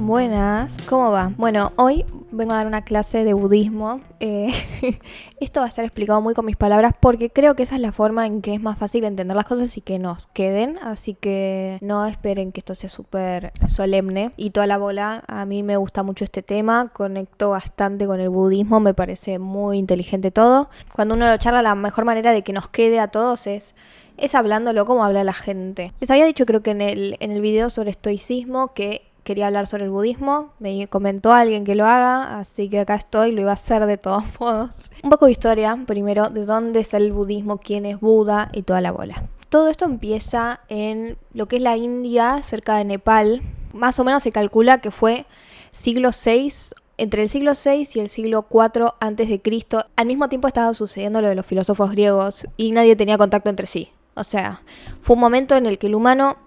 Buenas, ¿cómo va? Bueno, hoy vengo a dar una clase de budismo. Esto va a estar explicado muy con mis palabras porque creo que esa es la forma en que es más fácil entender las cosas y que nos queden. Así que no esperen que esto sea súper solemne y toda la bola. A mí me gusta mucho este tema, conecto bastante con el budismo, me parece muy inteligente todo. Cuando uno lo charla, la mejor manera de que nos quede a todos es hablándolo como habla la gente. Les había dicho, creo que en el video sobre estoicismo, que quería hablar sobre el budismo. Me comentó alguien que lo haga, así que acá estoy, lo iba a hacer de todos modos. Un poco de historia, primero, de dónde es el budismo, quién es Buda y toda la bola. Todo esto empieza en lo que es la India, cerca de Nepal. Más o menos se calcula que fue siglo VI. Entre el siglo VI y el siglo IV a.C., al mismo tiempo estaba sucediendo lo de los filósofos griegos y nadie tenía contacto entre sí. O sea, fue un momento en el que el humano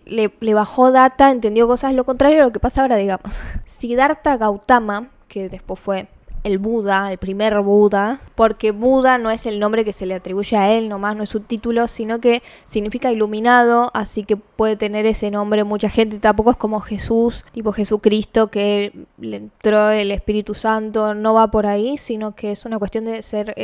le bajó data, entendió cosas, lo contrario a lo que pasa ahora, digamos. Siddhartha Gautama, que después fue el Buda, el primer Buda, porque Buda no es el nombre que se le atribuye a él, nomás no es su título, sino que significa iluminado, así que puede tener ese nombre mucha gente. Tampoco es como Jesús, tipo Jesucristo, que le entró el Espíritu Santo, no va por ahí, sino que es una cuestión de ser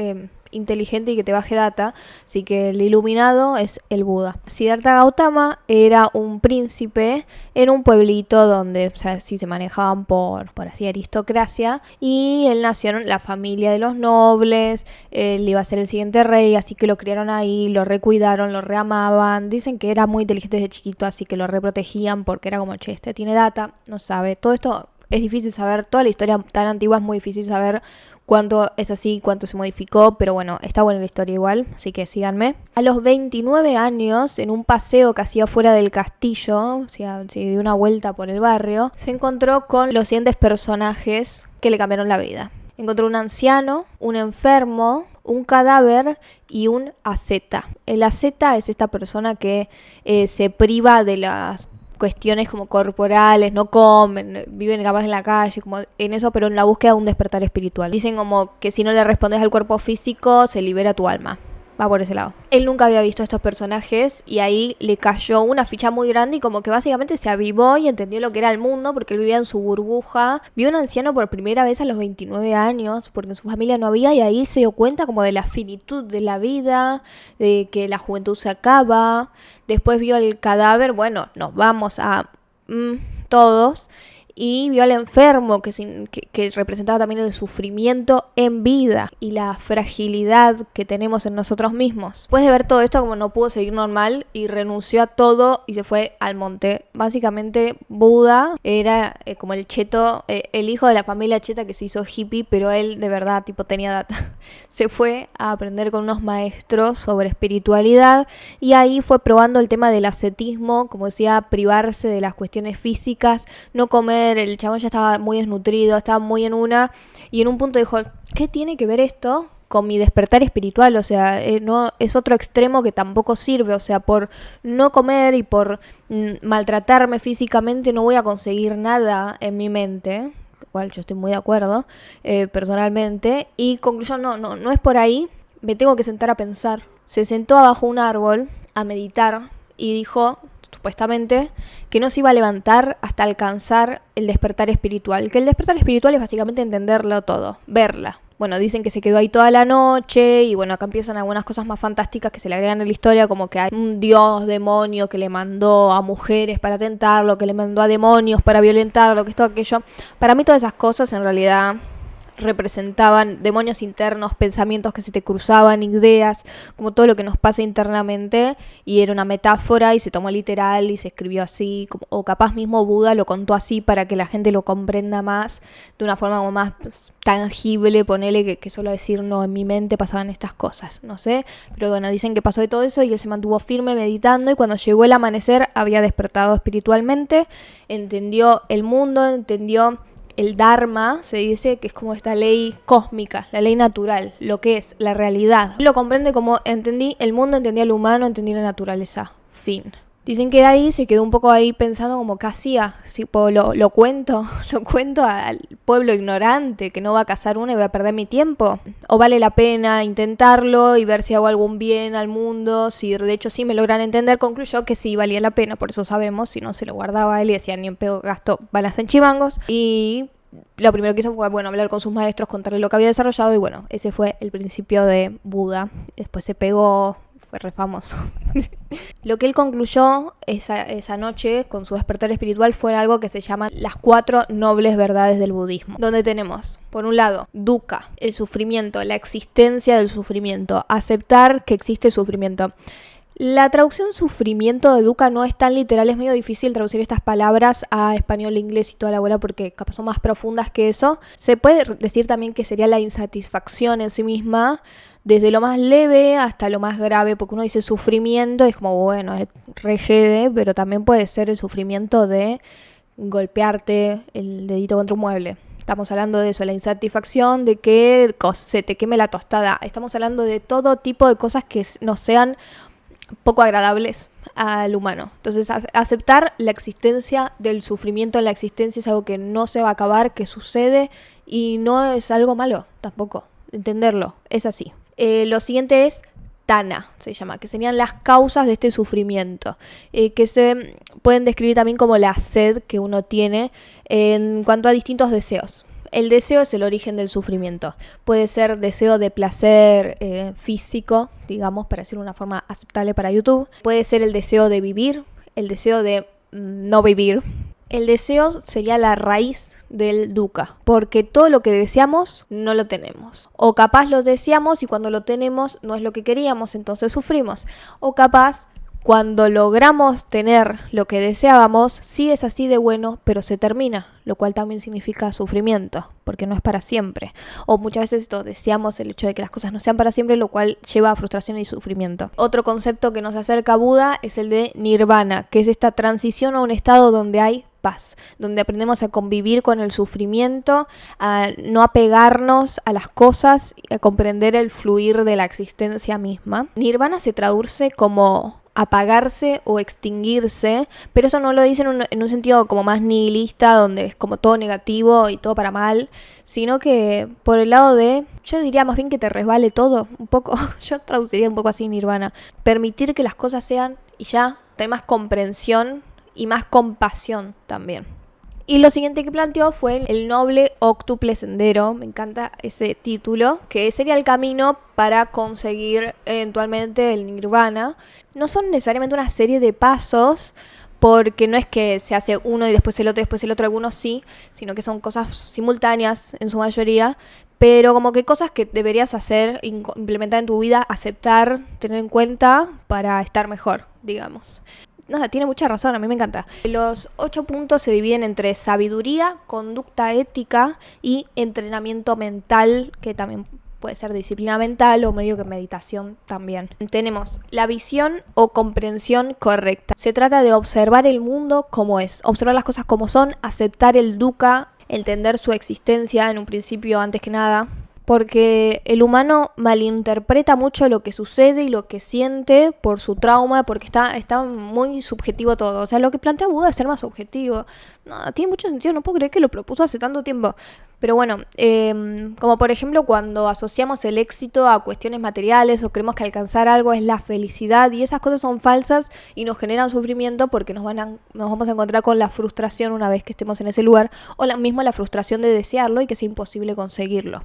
inteligente y que te baje data, así que el iluminado es el Buda. Siddhartha Gautama era un príncipe en un pueblito donde, o sea, sí se manejaban por así aristocracia, y él nació en la familia de los nobles, él iba a ser el siguiente rey, así que lo criaron ahí, lo recuidaron, lo reamaban. Dicen que era muy inteligente desde chiquito, así que lo reprotegían porque era como, che, este tiene data, no sabe. Todo esto es difícil saber, toda la historia tan antigua es muy difícil saber cuánto es así, cuánto se modificó, pero bueno, está buena la historia igual, así que síganme. A los 29 años, en un paseo que hacía fuera del castillo, o sea, se dio una vuelta por el barrio, se encontró con los siguientes personajes que le cambiaron la vida. Encontró un anciano, un enfermo, un cadáver y un asceta. El asceta es esta persona que se priva de las cuestiones como corporales, no comen, viven capaz en la calle, como en eso, pero en la búsqueda de un despertar espiritual. Dicen como que si no le respondes al cuerpo físico, se libera tu alma. Va por ese lado. Él nunca había visto a estos personajes y ahí le cayó una ficha muy grande y como que básicamente se avivó y entendió lo que era el mundo porque él vivía en su burbuja. Vio a un anciano por primera vez a los 29 años porque en su familia no había, y ahí se dio cuenta como de la finitud de la vida, de que la juventud se acaba. Después vio el cadáver, bueno, nos vamos a todos. Y vio al enfermo, que representaba también el sufrimiento en vida y la fragilidad que tenemos en nosotros mismos. Después de ver todo esto, como no pudo seguir normal y renunció a todo y se fue al monte. Básicamente Buda era como el cheto, el hijo de la familia cheta que se hizo hippie, pero él de verdad tipo tenía data. Se fue a aprender con unos maestros sobre espiritualidad y ahí fue probando el tema del ascetismo, como decía, privarse de las cuestiones físicas, no comer. El chabón ya estaba muy desnutrido, estaba muy en una, y en un punto dijo, ¿qué tiene que ver esto con mi despertar espiritual? O sea, no es otro extremo que tampoco sirve. O sea, por no comer y por maltratarme físicamente no voy a conseguir nada en mi mente. Igual yo estoy muy de acuerdo, personalmente. Y conclusión, no es por ahí. Me tengo que sentar a pensar. Se sentó abajo un árbol a meditar y dijo, supuestamente, que no se iba a levantar hasta alcanzar el despertar espiritual. Que el despertar espiritual es básicamente entenderlo todo, verla. Bueno, dicen que se quedó ahí toda la noche y bueno, acá empiezan algunas cosas más fantásticas que se le agregan en la historia, como que hay un dios demonio que le mandó a mujeres para tentarlo, que le mandó a demonios para violentarlo, que esto, aquello. Para mí todas esas cosas en realidad representaban demonios internos, pensamientos que se te cruzaban, ideas, como todo lo que nos pasa internamente, y era una metáfora y se tomó literal y se escribió así, o capaz mismo Buda lo contó así para que la gente lo comprenda más, de una forma como más tangible, ponele que solo decir no, en mi mente pasaban estas cosas, no sé, pero bueno, dicen que pasó de todo eso y él se mantuvo firme meditando, y cuando llegó el amanecer había despertado espiritualmente, entendió el mundo, entendió el Dharma, se dice que es como esta ley cósmica, la ley natural, lo que es la realidad. Lo comprende como entendí el mundo, entendí al humano, entendí la naturaleza. Fin. Dicen que de ahí se quedó un poco ahí pensando como qué hacía, si lo cuento, lo cuento al pueblo ignorante que no va a cazar una y voy a perder mi tiempo. O vale la pena intentarlo y ver si hago algún bien al mundo, si de hecho sí me logran entender. Concluyó que sí valía la pena, por eso sabemos, si no se lo guardaba él y decía ni en pedo gasto balas en chimangos. Y lo primero que hizo fue, bueno, hablar con sus maestros, contarle lo que había desarrollado y bueno, ese fue el principio de Buda. Después se pegó, fue re famoso. Lo que él concluyó esa noche con su despertar espiritual fue algo que se llama las 4 nobles verdades del budismo, donde tenemos, por un lado, dukkha, el sufrimiento, la existencia del sufrimiento, aceptar que existe sufrimiento. La traducción sufrimiento de dukkha no es tan literal, es medio difícil traducir estas palabras a español, inglés y toda la bola porque capaz son más profundas que eso. Se puede decir también que sería la insatisfacción en sí misma, desde lo más leve hasta lo más grave, porque uno dice sufrimiento, es como bueno, es re jede, pero también puede ser el sufrimiento de golpearte el dedito contra un mueble. Estamos hablando de eso, la insatisfacción de que se te queme la tostada. Estamos hablando de todo tipo de cosas que no sean poco agradables al humano. Entonces, aceptar la existencia del sufrimiento en la existencia es algo que no se va a acabar, que sucede y no es algo malo tampoco. Entenderlo, es así. Lo siguiente es Tana, se llama, que serían las causas de este sufrimiento, que se pueden describir también como la sed que uno tiene en cuanto a distintos deseos. El deseo es el origen del sufrimiento. Puede ser deseo de placer físico, digamos, para decirlo de una forma aceptable para YouTube. Puede ser el deseo de vivir, el deseo de no vivir. El deseo sería la raíz del dukkha, porque todo lo que deseamos no lo tenemos. O capaz lo deseamos y cuando lo tenemos no es lo que queríamos, entonces sufrimos. O capaz cuando logramos tener lo que deseábamos, sí es así de bueno, pero se termina, lo cual también significa sufrimiento, porque no es para siempre. O muchas veces deseamos el hecho de que las cosas no sean para siempre, lo cual lleva a frustración y sufrimiento. Otro concepto que nos acerca a Buda es el de nirvana, que es esta transición a un estado donde hay paz, donde aprendemos a convivir con el sufrimiento, a no apegarnos a las cosas, a comprender el fluir de la existencia misma. Nirvana se traduce como apagarse o extinguirse, pero eso no lo dicen en un sentido como más nihilista, donde es como todo negativo y todo para mal, sino que por el lado de, yo diría más bien que te resbale todo, un poco, yo traduciría un poco así nirvana, permitir que las cosas sean y ya, tener más comprensión y más compasión también. Y lo siguiente que planteó fue el noble óctuple sendero, me encanta ese título, que sería el camino para conseguir eventualmente el nirvana. No son necesariamente una serie de pasos, porque no es que se hace uno y después el otro, algunos sí, sino que son cosas simultáneas en su mayoría, pero como que cosas que deberías hacer, implementar en tu vida, aceptar, tener en cuenta para estar mejor, digamos. Nada, tiene mucha razón, a mí me encanta. Los 8 puntos se dividen entre sabiduría, conducta ética y entrenamiento mental, que también puede ser disciplina mental o medio que meditación también. Tenemos la visión o comprensión correcta. Se trata de observar el mundo como es, observar las cosas como son, aceptar el dukkha, entender su existencia en un principio antes que nada. Porque el humano malinterpreta mucho lo que sucede y lo que siente por su trauma, porque está muy subjetivo todo. O sea, lo que plantea Buda es ser más objetivo. No, tiene mucho sentido, no puedo creer que lo propuso hace tanto tiempo. Pero bueno, como por ejemplo cuando asociamos el éxito a cuestiones materiales o creemos que alcanzar algo es la felicidad y esas cosas son falsas y nos generan sufrimiento porque nos vamos a encontrar con la frustración una vez que estemos en ese lugar o la frustración de desearlo y que sea imposible conseguirlo.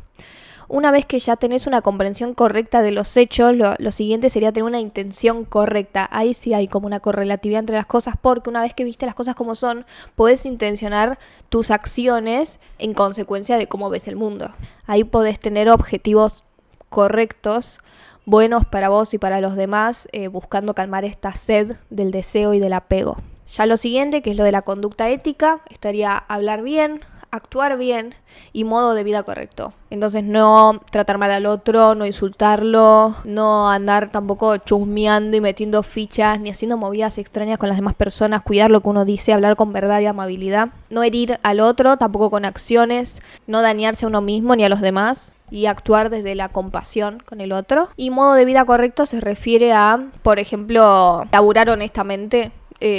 Una vez que ya tenés una comprensión correcta de los hechos, lo siguiente sería tener una intención correcta. Ahí sí hay como una correlatividad entre las cosas, porque una vez que viste las cosas como son, podés intencionar tus acciones en consecuencia de cómo ves el mundo. Ahí podés tener objetivos correctos, buenos para vos y para los demás, buscando calmar esta sed del deseo y del apego. Ya lo siguiente, que es lo de la conducta ética, estaría hablar bien, actuar bien y modo de vida correcto. Entonces no tratar mal al otro, no insultarlo, no andar tampoco chusmeando y metiendo fichas ni haciendo movidas extrañas con las demás personas, cuidar lo que uno dice, hablar con verdad y amabilidad, no herir al otro, tampoco con acciones, no dañarse a uno mismo ni a los demás y actuar desde la compasión con el otro. Y modo de vida correcto se refiere a, por ejemplo, laburar honestamente.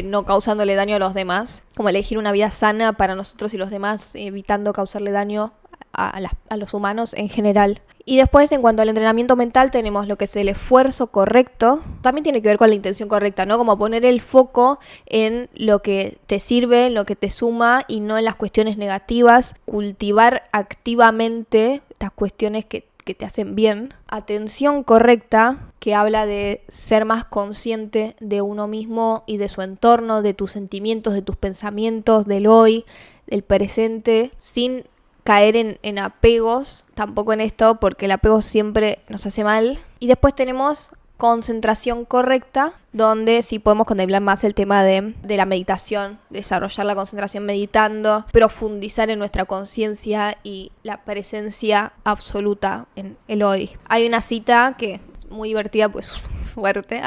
no causándole daño a los demás, como elegir una vida sana para nosotros y los demás, evitando causarle daño a los humanos en general. Y después, en cuanto al entrenamiento mental, tenemos lo que es el esfuerzo correcto. También tiene que ver con la intención correcta, ¿no? Como poner el foco en lo que te sirve, en lo que te suma y no en las cuestiones negativas. Cultivar activamente estas cuestiones que te hacen bien. Atención correcta, que habla de ser más consciente de uno mismo y de su entorno, de tus sentimientos, de tus pensamientos, del hoy, del presente, sin caer en apegos, tampoco en esto, porque el apego siempre nos hace mal. Y después tenemos concentración correcta, donde sí podemos contemplar más el tema de la meditación, desarrollar la concentración meditando, profundizar en nuestra conciencia y la presencia absoluta en el hoy. Hay una cita que es muy divertida, pues fuerte,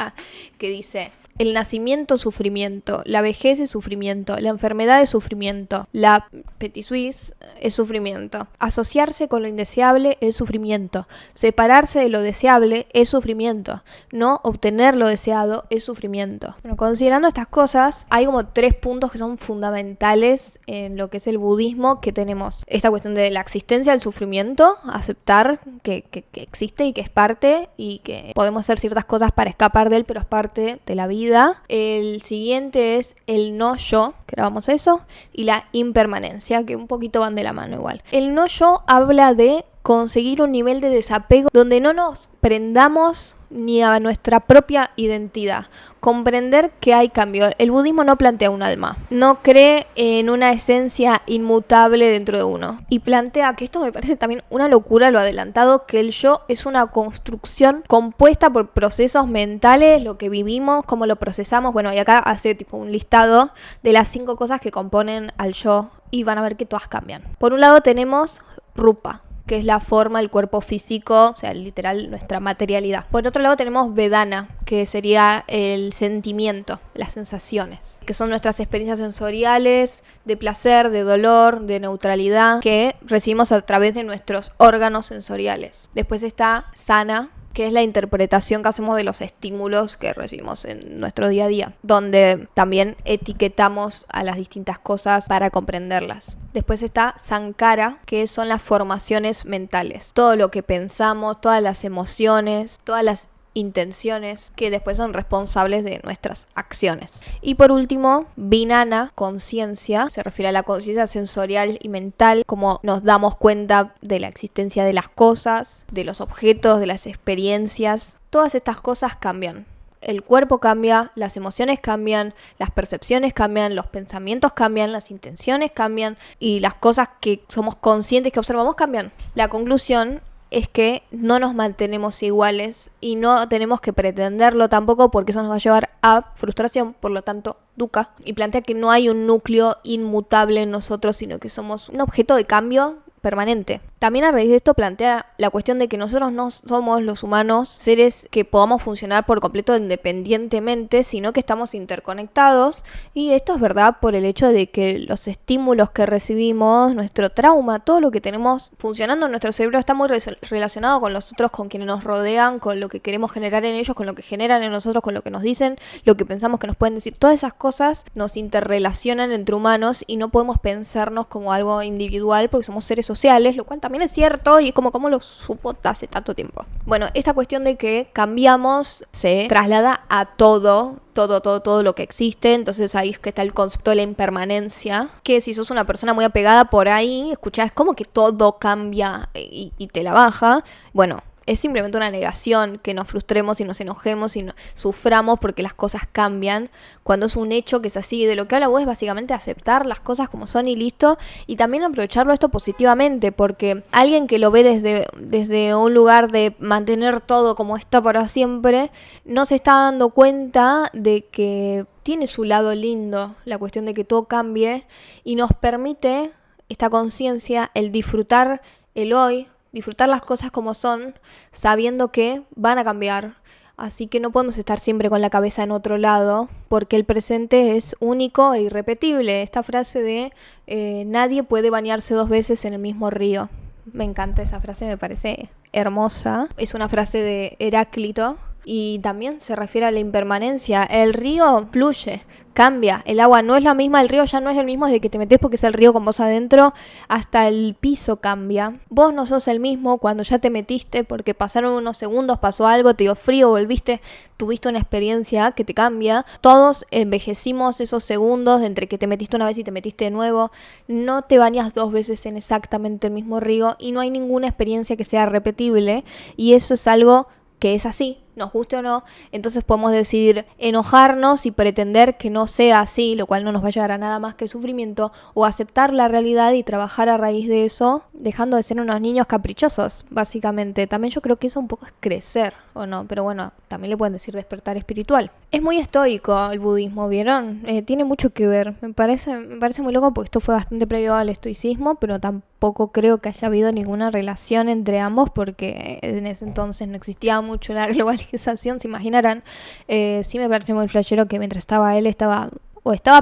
que dice: el nacimiento, sufrimiento, la vejez es sufrimiento, la enfermedad es sufrimiento, la petit suisse es sufrimiento, asociarse con lo indeseable es sufrimiento, separarse de lo deseable es sufrimiento, no obtener lo deseado es sufrimiento. Bueno, considerando estas cosas, hay como 3 puntos que son fundamentales en lo que es el budismo, que tenemos esta cuestión de la existencia del sufrimiento, aceptar que existe y que es parte y que podemos hacer ciertas cosas para escapar de él, pero es parte de la vida. El siguiente es el no yo, que ahora vamos a eso, y la impermanencia, que un poquito van de la mano igual. El no yo habla de conseguir un nivel de desapego donde no nos prendamos ni a nuestra propia identidad. Comprender que hay cambio. El budismo no plantea un alma, no cree en una esencia inmutable dentro de uno. Y plantea, que esto me parece también una locura lo adelantado, que el yo es una construcción compuesta por procesos mentales, lo que vivimos, cómo lo procesamos. Bueno, y acá hace tipo un listado de las 5 cosas que componen al yo y van a ver que todas cambian. Por un lado tenemos rupa, que es la forma, el cuerpo físico, o sea, literal, nuestra materialidad. Por otro lado tenemos Vedana, que sería el sentimiento, las sensaciones, que son nuestras experiencias sensoriales, de placer, de dolor, de neutralidad, que recibimos a través de nuestros órganos sensoriales. Después está Sana, que es la interpretación que hacemos de los estímulos que recibimos en nuestro día a día, donde también etiquetamos a las distintas cosas para comprenderlas. Después está Sankara, que son las formaciones mentales, todo lo que pensamos, todas las emociones, todas las intenciones que después son responsables de nuestras acciones. Y por último, Vijnana, conciencia, se refiere a la conciencia sensorial y mental, como nos damos cuenta de la existencia de las cosas, de los objetos, de las experiencias. Todas estas cosas cambian. El cuerpo cambia, las emociones cambian, las percepciones cambian, los pensamientos cambian, las intenciones cambian y las cosas que somos conscientes que observamos cambian. La conclusión es que no nos mantenemos iguales y no tenemos que pretenderlo tampoco, porque eso nos va a llevar a frustración, por lo tanto dukkha, y plantea que no hay un núcleo inmutable en nosotros, sino que somos un objeto de cambio permanente. También a raíz de esto plantea la cuestión de que nosotros no somos los humanos seres que podamos funcionar por completo independientemente, sino que estamos interconectados, y esto es verdad por el hecho de que los estímulos que recibimos, nuestro trauma, todo lo que tenemos funcionando en nuestro cerebro está muy relacionado con los otros, con quienes nos rodean, con lo que queremos generar en ellos, con lo que generan en nosotros, con lo que nos dicen, lo que pensamos que nos pueden decir. Todas esas cosas nos interrelacionan entre humanos y no podemos pensarnos como algo individual porque somos seres sociales, lo cual también es cierto y como lo supo hace tanto tiempo. Bueno, esta cuestión de que cambiamos se traslada a todo lo que existe. Entonces ahí es que está el concepto de la impermanencia, que si sos una persona muy apegada por ahí, escuchás como que todo cambia y te la baja. Bueno, es simplemente una negación que nos frustremos y nos enojemos y suframos porque las cosas cambian, cuando es un hecho que es así. De lo que habla vos es básicamente aceptar las cosas como son y listo, y también aprovecharlo esto positivamente, porque alguien que lo ve desde un lugar de mantener todo como está para siempre, no se está dando cuenta de que tiene su lado lindo la cuestión de que todo cambie, y nos permite esta conciencia, el disfrutar el hoy, disfrutar las cosas como son, sabiendo que van a cambiar. Así que no podemos estar siempre con la cabeza en otro lado, porque el presente es único e irrepetible. Esta frase de nadie puede bañarse 2 veces en el mismo río. Me encanta esa frase, me parece hermosa. Es una frase de Heráclito, Y también se refiere a la impermanencia. El río fluye, cambia. El agua no es la misma, el río ya no es el mismo desde que te metes porque es el río con vos adentro. Hasta el piso cambia. Vos no sos el mismo cuando ya te metiste porque pasaron unos segundos, pasó algo, te dio frío, volviste, tuviste una experiencia que te cambia. Todos envejecimos esos segundos entre que te metiste una vez y te metiste de nuevo. No te bañas 2 veces en exactamente el mismo río y no hay ninguna experiencia que sea repetible. Y eso es algo que es así, nos guste o no. Entonces podemos decidir enojarnos y pretender que no sea así, lo cual no nos va a llevar a nada más que sufrimiento, o aceptar la realidad y trabajar a raíz de eso, dejando de ser unos niños caprichosos, básicamente. También yo creo que eso un poco es crecer, ¿o no? Pero bueno, también le pueden decir despertar espiritual. Es muy estoico el budismo, ¿vieron? Tiene mucho que ver. Me parece muy loco porque esto fue bastante previo al estoicismo, pero tampoco creo que haya habido ninguna relación entre ambos porque en ese entonces no existía mucho la globalización, se imaginarán. Sí me parece muy flashero que mientras estaba él estaba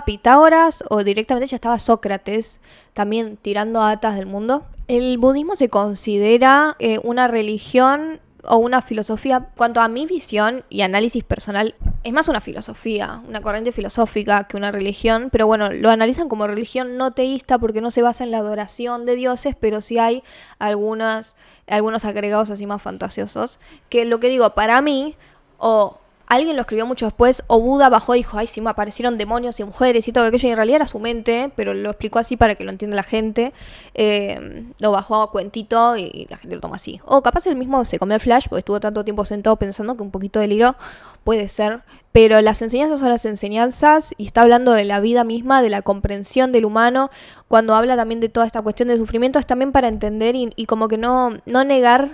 Pitágoras o directamente ya estaba Sócrates también tirando atas del mundo. El budismo se considera una religión o una filosofía. Cuanto a mi visión y análisis personal, es más una filosofía, una corriente filosófica que una religión, pero bueno, lo analizan como religión no teísta porque no se basa en la adoración de dioses, pero sí hay algunos agregados así más fantasiosos, que lo que digo, para mí, o alguien lo escribió mucho después, o Buda bajó y dijo, ay, sí, me aparecieron demonios y mujeres y todo aquello, y en realidad era su mente, pero lo explicó así para que lo entienda la gente. Lo bajó a cuentito y la gente lo toma así. O capaz él mismo se comió el flash porque estuvo tanto tiempo sentado pensando que un poquito deliró, puede ser. Pero las enseñanzas son las enseñanzas y está hablando de la vida misma, de la comprensión del humano. Cuando habla también de toda esta cuestión de sufrimiento es también para entender y como que no negar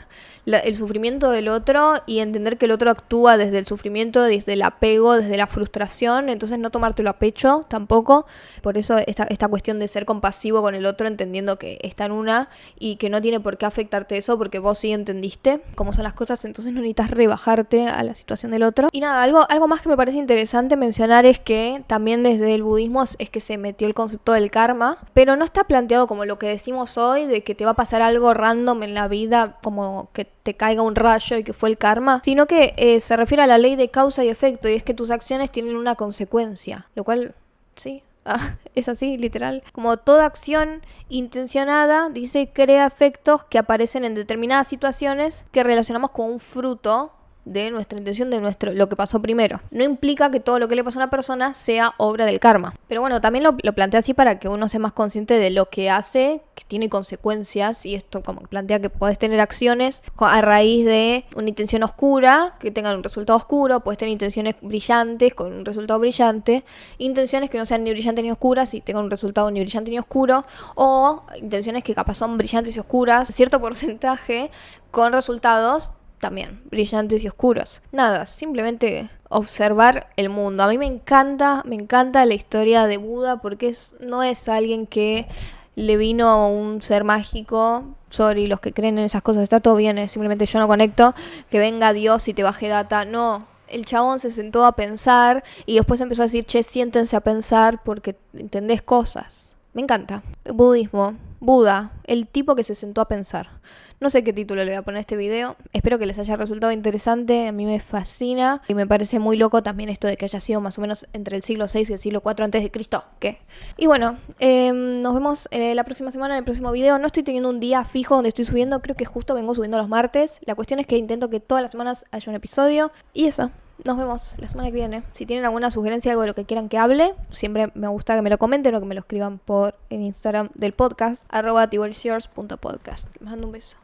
el sufrimiento del otro y entender que el otro actúa desde el sufrimiento, desde el apego, desde la frustración. Entonces no tomártelo a pecho tampoco. Por eso esta cuestión de ser compasivo con el otro, entendiendo que está en una y que no tiene por qué afectarte eso porque vos sí entendiste cómo son las cosas, entonces no necesitas rebajarte a la situación del otro. Y nada, algo más que me parece interesante mencionar es que también desde el budismo es que se metió el concepto del karma, pero no está planteado como lo que decimos hoy de que te va a pasar algo random en la vida, como que te caiga un rayo y que fue el karma, sino que se refiere a la ley de causa y efecto, y es que tus acciones tienen una consecuencia, lo cual, sí, es así, literal. Como toda acción intencionada, dice, crea efectos que aparecen en determinadas situaciones que relacionamos con un fruto de nuestra intención, de lo que pasó primero. No implica que todo lo que le pasó a una persona sea obra del karma. Pero bueno, también lo plantea así para que uno sea más consciente de lo que hace, que tiene consecuencias, y esto como plantea que podés tener acciones a raíz de una intención oscura, que tengan un resultado oscuro, podés tener intenciones brillantes con un resultado brillante, intenciones que no sean ni brillantes ni oscuras y tengan un resultado ni brillante ni oscuro, o intenciones que capaz son brillantes y oscuras, cierto porcentaje, con resultados también brillantes y oscuros. Nada, simplemente observar el mundo. A mí me encanta la historia de Buda porque no es alguien que le vino un ser mágico. Sorry, los que creen en esas cosas, está todo bien, simplemente yo no conecto, que venga Dios y te baje data. No, el chabón se sentó a pensar y después empezó a decir, che, siéntense a pensar porque entendés cosas. Me encanta. Budismo, Buda, el tipo que se sentó a pensar. No sé qué título le voy a poner a este video. Espero que les haya resultado interesante. A mí me fascina. Y me parece muy loco también esto de que haya sido más o menos entre el siglo VI y el siglo IV a.C. ¿Qué? Y bueno, nos vemos la próxima semana en el próximo video. No estoy teniendo un día fijo donde estoy subiendo. Creo que justo vengo subiendo los martes. La cuestión es que intento que todas las semanas haya un episodio. Y eso. Nos vemos la semana que viene. Si tienen alguna sugerencia, algo de lo que quieran que hable, siempre me gusta que me lo comenten o que me lo escriban por el Instagram del podcast, @tibolsyours.podcast. Les mando un beso.